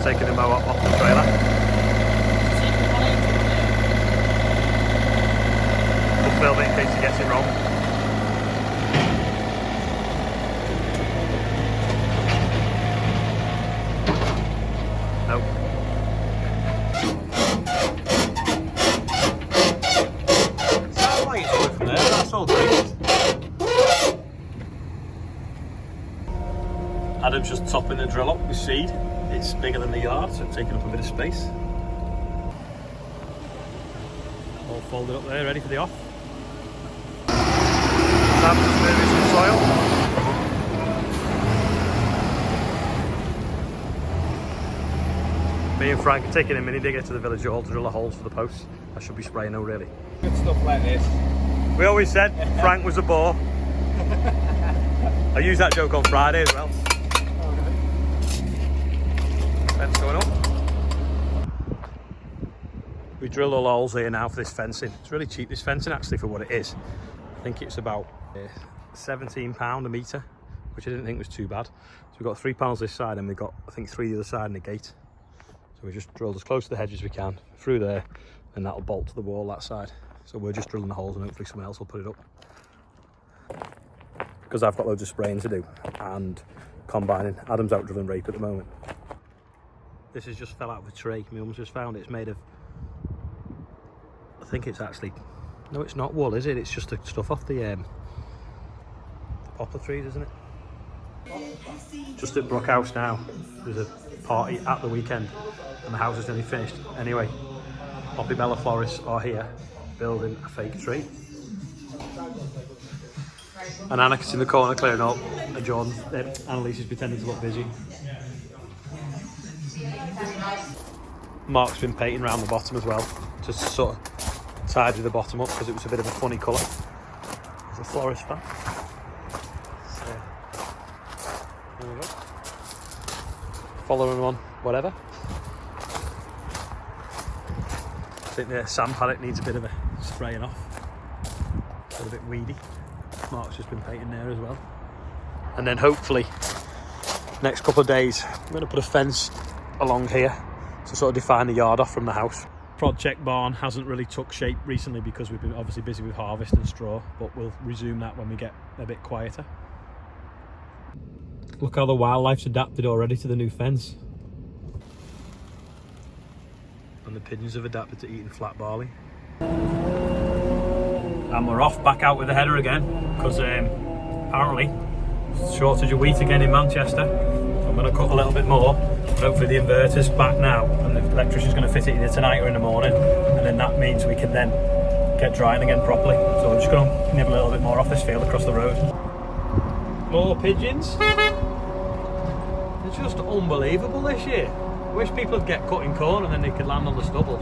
just taking the mower off the trailer. We'll film it in case he gets it wrong. Nope. Sounds like it's good from there, that's all great. Adam's just topping the drill up with seed. It's bigger than the yard, so it's taking up a bit of space. All folded up there, ready for the off. Sam's just moving some soil. Me and Frank are taking a mini digger to the village hall to drill the holes for the posts. I should be spraying now, really. Good stuff like this. We always said Frank was a bore. I used that joke on Friday as well. Fence going up. We drilled all the holes here now for this fencing. It's really cheap, this fencing, actually, for what it is. I think it's about £17 a metre, which I didn't think was too bad. So we've got £3 this side and we've got, I think, 3 the other side and a gate. So we just drilled as close to the hedge as we can through there, and that'll bolt to the wall that side. So we're just drilling the holes and hopefully someone else will put it up. Because I've got loads of spraying to do and combining. Adam's out drilling rape at the moment. This has just fell out of a tree. My mum's just found it. It's made of, I think it's actually, no, it's not wool, is it? It's just the stuff off the poplar trees, isn't it? Just at Brook House now. There's a party at the weekend and the house is nearly finished. Anyway, Poppy Bella florists are here building a fake tree. And Anna's in the corner clearing up, and Annalise is pretending to look busy. Mark's been painting around the bottom as well, just to sort of tidy the bottom up because it was a bit of a funny colour. As a florist fan. So, there we go. Following on, whatever. I think the sand palette needs a bit of a spraying off. It's a bit weedy. Mark's just been painting there as well. And then hopefully, next couple of days, I'm going to put a fence along here to sort of define the yard off from the house. Project barn hasn't really took shape recently because we've been obviously busy with harvest and straw, but we'll resume that when we get a bit quieter. Look how the wildlife's adapted already to the new fence. And the pigeons have adapted to eating flat barley. And we're off back out with the header again because apparently shortage of wheat again in Manchester. So I'm going to cut a little bit more, but hopefully the inverter's back now and the electrician's going to fit it either tonight or in the morning, and then that means we can then get drying again properly. So we're just going to nibble a little bit more off this field across the road. More pigeons. It's just unbelievable this year. I wish people would get cutting corn and then they could land on the stubble.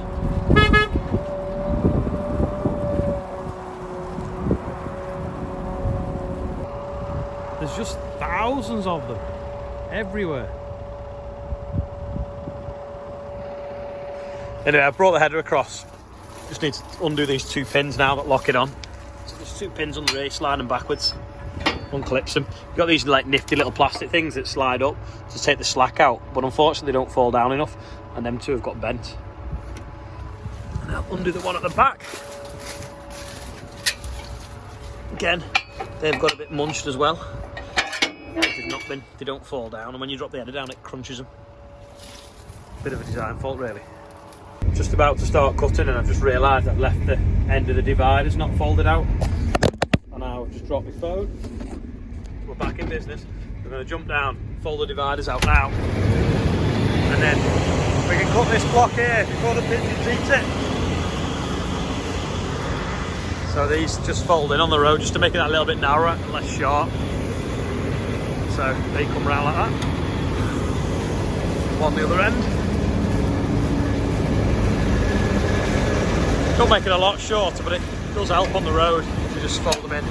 There's just thousands of them everywhere. Anyway, I brought the header across. Just need to undo these 2 pins now that lock it on. So there's 2 pins on the race, slide them backwards. Unclips them. You've got these like nifty little plastic things that slide up to take the slack out, but unfortunately they don't fall down enough, and them 2 have got bent. And I'll undo the one at the back. Again, they've got a bit munched as well. They've not been, they don't fall down, and when you drop the header down it crunches them. Bit of a design fault really. Just about to start cutting and I've just realised I've left the end of the dividers not folded out. And I've just dropped my phone. We're back in business. We're going to jump down, fold the dividers out now, and then we can cut this block here before the pigeons eat it. So these just fold in on the road just to make it that little bit narrower and less sharp. So they come round like that. On the other end. Don't make it a lot shorter, but it does help on the road if you just fold them in.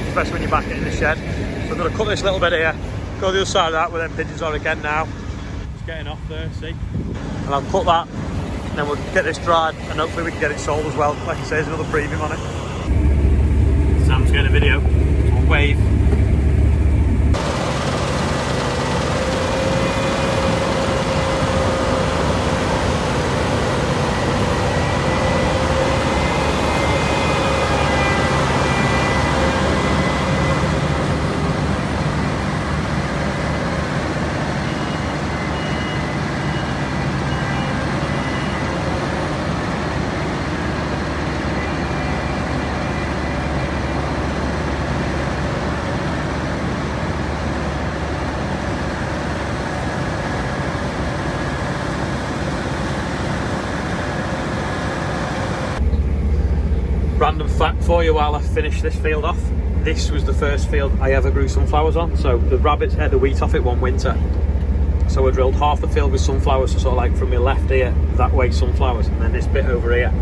Especially when you're back in the shed. So I'm going to cut this little bit here, go the other side of that where them pigeons are again now. Just getting off there, see? And I'll cut that, and then we'll get this dried, and hopefully we can get it sold as well. Like I say, there's another premium on it. Sam's getting a video. We'll wave. fact for you while I finish this field off. This was the first field I ever grew sunflowers on. So the rabbits ate the wheat off it one winter. So I drilled half the field with sunflowers, so sort of like from my left ear that way sunflowers, and then this bit over here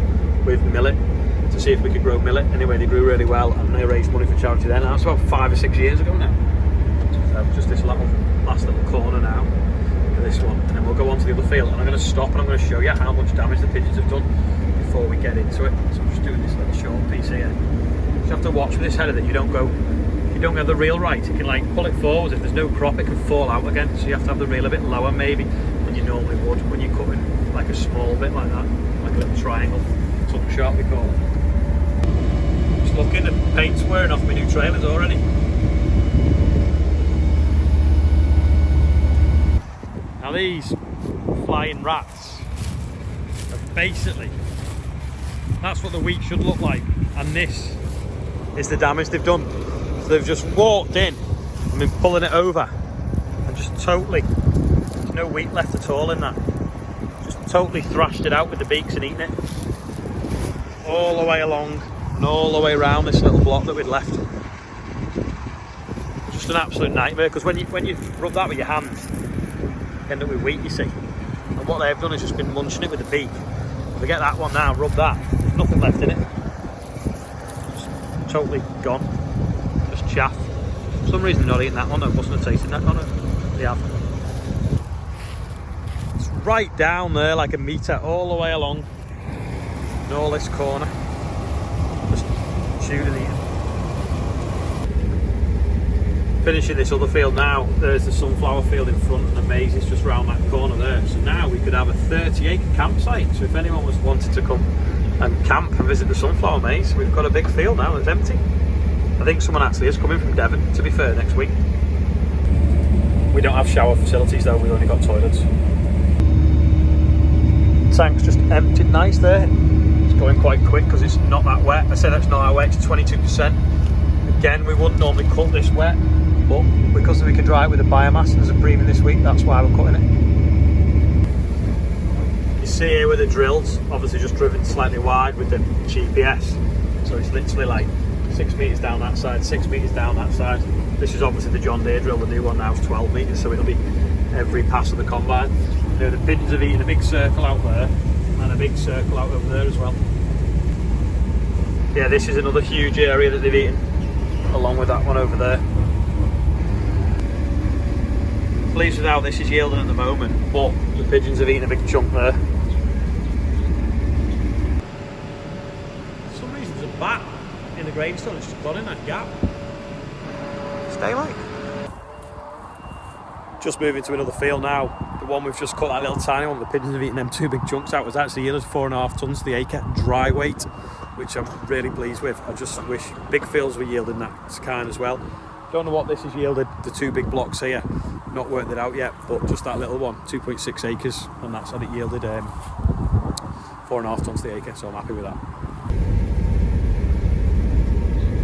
with millet to see if we could grow millet. Anyway, they grew really well and they raised money for charity then. That's about 5 or 6 years ago now. So just this last little corner now for this one, and then we'll go on to the other field, and I'm going to stop and I'm going to show you how much damage the pigeons have done before we get into it. So I'm just doing this little short piece here. You have to watch with this header that you don't have the reel right. You can like pull it forwards. If there's no crop, it can fall out again. So you have to have the reel a bit lower maybe than you normally would when you're cutting like a small bit like that, like a little triangle, something sharp we call it. Just looking, the paint's wearing off my new trailers already. Now these flying rats are basically, that's what the wheat should look like, and this is the damage they've done. So they've just walked in and been pulling it over and just totally, there's no wheat left at all in that. Just totally thrashed it out with the beaks and eaten it. All the way along and all the way around this little block that we'd left. Just an absolute nightmare, because when you rub that with your hands, you end up with wheat, you see. And what they've done is just been munching it with the beak. Forget that one now, rub that, there's nothing left in it. Just totally gone. Just chaff. For some reason they're not eating that one, I mustn't have tasted that one. They have. It's right down there like a metre, all the way along. And all this corner. Just chewed and eaten. Finishing this other field now, there's the sunflower field in front and the maize is just round that corner there. So now we could have a 30-acre campsite. So if anyone was wanted to come and camp and visit the sunflower maze, we've got a big field now that's empty. I think someone actually is coming from Devon, to be fair, next week. We don't have shower facilities though, we've only got toilets. Tank's just emptied nice there. It's going quite quick because it's not that wet. I say that's not that wet, it's 22%. Again, we wouldn't normally cut this wet, but because we can dry it with the biomass and there's a premium this week, that's why we're cutting it. You see here with the drills, obviously just driven slightly wide with the GPS. So it's literally like 6 metres down that side, 6 metres down that side. This is obviously the John Deere drill, the new one now is 12 metres, so it'll be every pass of the combine. You know, the pigeons have eaten a big circle out there and a big circle out over there as well. Yeah, this is another huge area that they've eaten, along with that one over there. Pleased with how this is yielding at the moment, but the pigeons have eaten a big chunk there. For some reason there's a bat in the gravestone, it's just gone in that gap. Stay like. Just moving to another field now. The one we've just cut, that little tiny one, the pigeons have eaten them 2 big chunks out, was actually yielded 4.5 tonnes to the acre, dry weight, which I'm really pleased with. I just wish big fields were yielding that kind as well. Don't know what this has yielded, the 2 big blocks here, not worked it out yet, but just that little one, 2.6 acres, and that's what it yielded 4.5 tonnes to the acre, so I'm happy with that.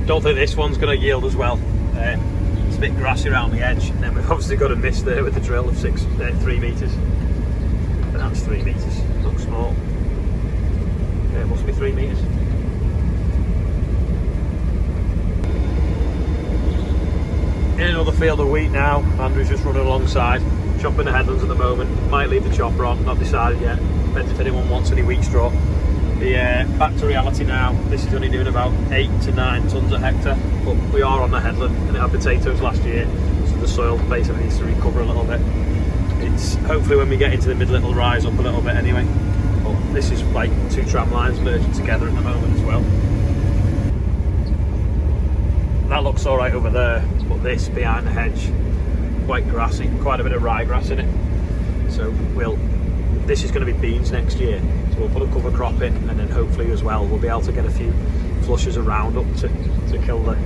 Don't think this one's going to yield as well. It's a bit grassy around the edge, and then we've obviously got a miss there with the drill of 3 metres. And that's 3 metres, looks small. Yeah, it must be 3 metres. In another field of wheat now, Andrew's just running alongside, chopping the headlands at the moment. Might leave the chopper on, not decided yet. Depends if anyone wants any wheat straw. Back to reality now, this is only doing about 8 to 9 tonnes a hectare, but we are on the headland and it had potatoes last year, so the soil basically needs to recover a little bit. It's hopefully when we get into the middle it'll rise up a little bit anyway, but this is like 2 tram lines merging together at the moment as well. That looks alright over there, but this behind the hedge, quite grassy, quite a bit of ryegrass in it, so this is going to be beans next year. We'll put a cover crop in, and then hopefully as well we'll be able to get a few flushes of Roundup to kill the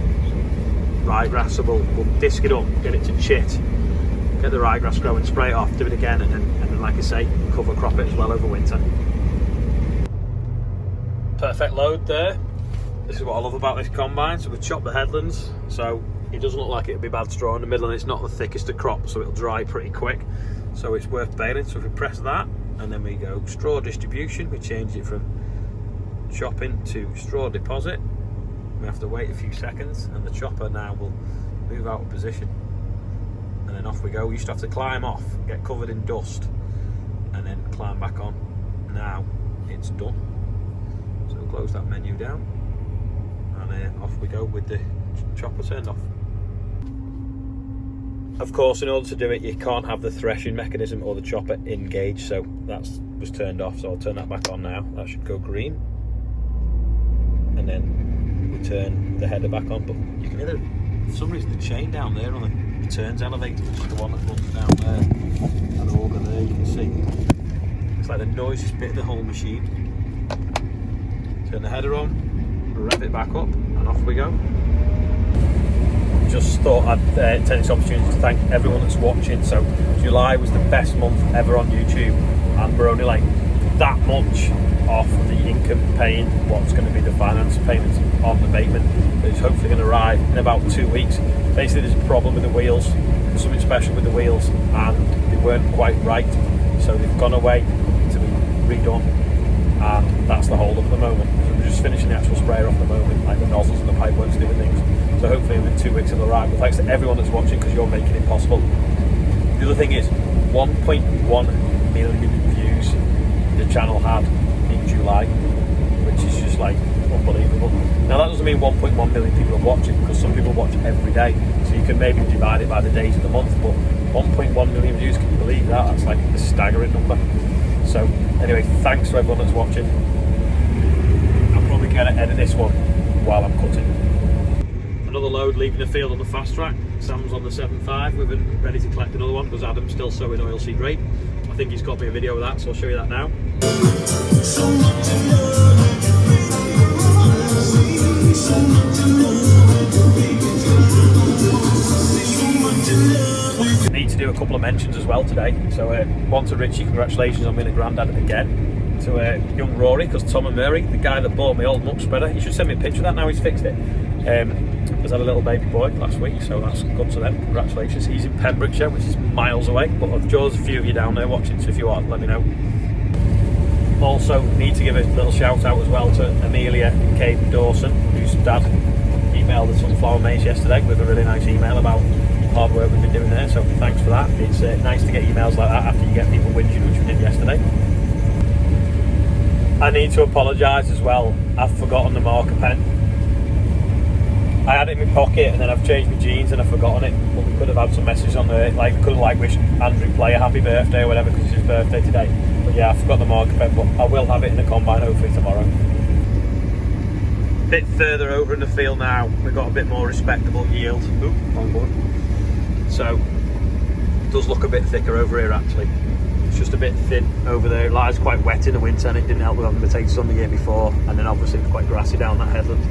ryegrass. So we'll disc it up, get it to chit, get the ryegrass growing, spray it off, do it again, and then like I say, cover crop it as well over winter. Perfect load there. This is what I love about this combine. So we've chopped the headlands, so it doesn't look like it'll be bad straw in the middle, and it's not the thickest of crop, so it'll dry pretty quick. So it's worth baling. So if we press that, and then we go straw distribution, we change it from chopping to straw deposit, We have to wait a few seconds and the chopper now will move out of position. And then off we go. We used to have to climb off, get covered in dust, and then climb back on. Now it's done. So we'll close that menu down, and off we go with the chopper turned off. Of course, in order to do it, you can't have the threshing mechanism or the chopper engaged, so that was turned off. So I'll turn that back on now. That should go green, and then we turn the header back on. But you can hear, for some reason, the chain down there on the turns elevator, which is the one that runs down there, and auger there. You can see it's like the noisiest bit of the whole machine. Turn the header on, rev it back up, and off we go. Just thought I'd take this opportunity to thank everyone that's watching. So July was the best month ever on YouTube, and we're only like that much off the income paying what's going to be the finance payments on the abatement that is hopefully going to arrive in about 2 weeks. Basically, there's a problem with the wheels. There's something special with the wheels, and they weren't quite right, so they've gone away to be redone, and that's the hold up at the moment. So we're just finishing the actual sprayer off at the moment, like the nozzles and the pipe works, different things. So hopefully within 2 weeks it'll arrive. But thanks to everyone that's watching, because you're making it possible. The other thing is 1.1 million views the channel had in July, which is just like unbelievable. Now that doesn't mean 1.1 million people are watching, because some people watch every day, so you can maybe divide it by the days of the month, but 1.1 million views, can you believe that? That's like a staggering number. So anyway, thanks to everyone that's watching. I'm probably going to edit this one while I'm cutting. Another load leaving the field on the fast track. Sam's on the 7.5. We've been ready to collect another one because Adam's still sowing oilseed rape. I think he's got me a video of that, so I'll show you that now. Need to do a couple of mentions as well today. So one to Richie, congratulations on being a granddad again. To young Rory, because Tom and Murray, the guy that bought me old muck spreader, you should send me a picture of that now he's fixed it. Has had a little baby boy last week, so that's good to them. Congratulations. He's in Pembrokeshire, which is miles away, but I'm sure there's a few of you down there watching, so if you are, let me know. Also need to give a little shout out as well to Amelia and Kate Dawson, whose dad emailed the Sunflower Maze yesterday with a really nice email about hard work we've been doing there, so thanks for that. It's nice to get emails like that after you get people whinging, which we did yesterday. I need to apologise as well. I've forgotten the marker pen. I had it in my pocket and then I've changed my jeans and I've forgotten it, but we could have had some messages on there, like we could have like wished Andrew Play a happy birthday or whatever because it's his birthday today. But yeah, I forgot the marker pen, but I will have it in the combine hopefully tomorrow. A bit further over in the field now, we've got a bit more respectable yield. Ooh, wrong button. So it does look a bit thicker over here actually. It's just a bit thin over there. It lies quite wet in the winter and it didn't help with having the potatoes on the year before, and then obviously it's quite grassy down that headland.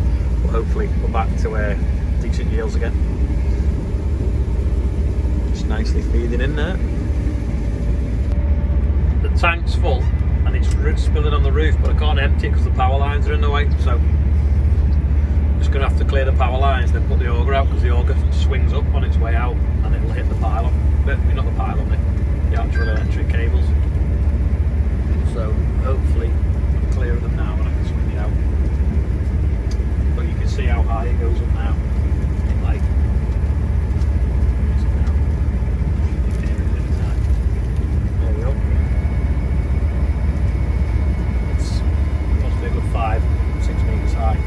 But hopefully we're back to decent yields again. Just nicely feeding in there. The tank's full and it's spilling on the roof, but I can't empty it because the power lines are in the way, so I'm just going to have to clear the power lines, then put the auger out, because the auger swings up on its way out and it'll hit the pylon. But not the pylon, the actual electric cables. So hopefully I'm clearing them now and I can swing it out. But you can see how high it goes up now. Like, there we go. It's must be a good 5-6 metres high.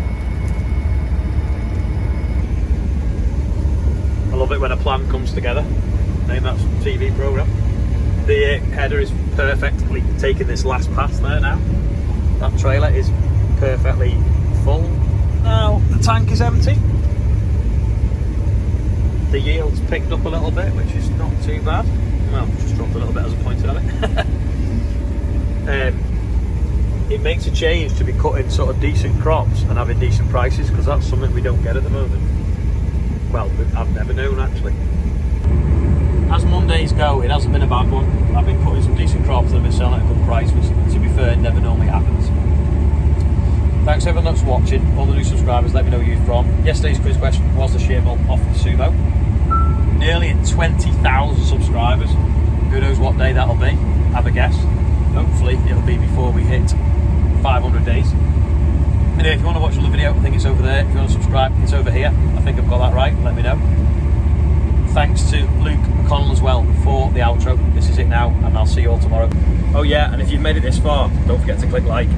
I love it when a plan comes together. Name that TV programme. The header is perfectly taking this last pass there now. That trailer is perfectly full. Now the tank is empty. The yield's picked up a little bit, which is not too bad. Well, just dropped a little bit as I pointed at it. It makes a change to be cutting sort of decent crops and having decent prices, because that's something we don't get at the moment. Well, I've never known actually. As Mondays go, it hasn't been a bad one. I've been cutting some decent crops and I've been selling at a good price, which to be fair never normally happens. Thanks to everyone that's watching, all the new subscribers, let me know who you're from. Yesterday's quiz question was the shear mill off the Sumo. Nearly at 20,000 subscribers. Who knows what day that'll be? Have a guess. Hopefully it'll be before we hit 500 days. Anyway, if you want to watch another video, I think it's over there. If you want to subscribe, it's over here. I think I've got that right, let me know. Thanks to Luke McConnell as well for the outro. This is it now, and I'll see you all tomorrow. Oh yeah, and if you've made it this far, don't forget to click like.